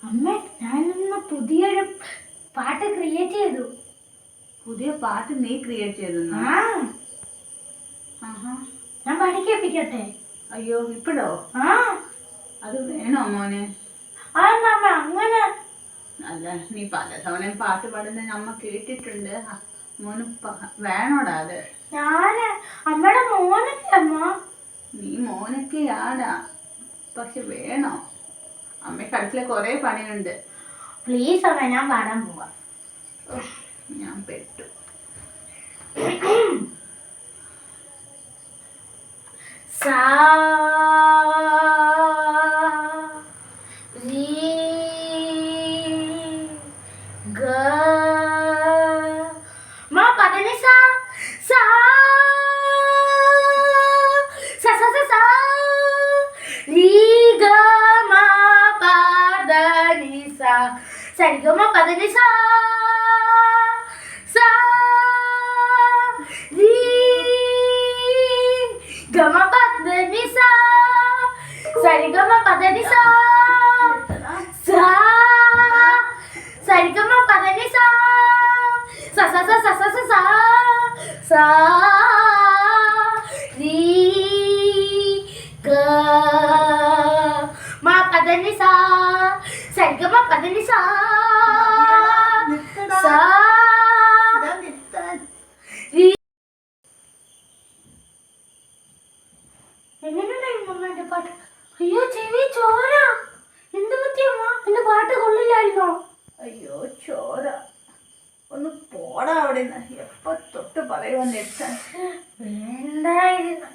അമ്മ ഞാനൊന്ന് പുതിയൊരു പാട്ട് ക്രിയേറ്റ് ചെയ്തു. പുതിയ പാട്ട് നീ ക്രിയേറ്റ് ചെയ്തു? ഞാൻ പാടി കേൾപ്പിക്കട്ടെ? അയ്യോ ഇപ്പോഴോ? അത് വേണോ മോനെ? അങ്ങനെ അല്ല, നീ പലതവണയും പാട്ട് പാടുന്ന അമ്മ കേട്ടിട്ടുണ്ട്. മോന് വേണോടാ അത്? ഞാന് അമ്മയുടെ മോനല്ലേ അമ്മ. നീ മോനൊക്കെയാടാ, പക്ഷെ വേണോ? അമ്മയ്ക്ക് അടുക്കള കുറെ പണിയുണ്ട്. പ്ലീസ് അമ്മ, ഞാൻ പാടാൻ പോവാ. ഞാൻ പെട്ടു. സാ രി ഗ മ പദനി സാ സാ സ സ സ സാ രി ഗ മ പദനി സാ സരി ഗ മ പദനി സാ സാ രി ഗ മ പദനി സാ സരി ഗ മ പദനി സാ സാ സരി ഗ മ പദനി സാ സ സ സ സ സ സ സാ സാ രി ഗ മ പദനി സാ സരി ഗ മ പദനി സാ സാ രി. എങ്ങനെയുണ്ടായിരുന്നു അമ്മ എന്റെ പാട്ട്? അയ്യോ ചെവി ചോര. എന്ത് പറ്റിയമ്മ? എന്റെ പാട്ട് കൊള്ളില്ലായിരുന്നോ? അയ്യോ ചോര. ഒന്ന് പോടാ അവിടെ നിന്ന്. എപ്പോ തൊട്ട് പറയുമെന്ന് വേണ്ടായിരുന്നു.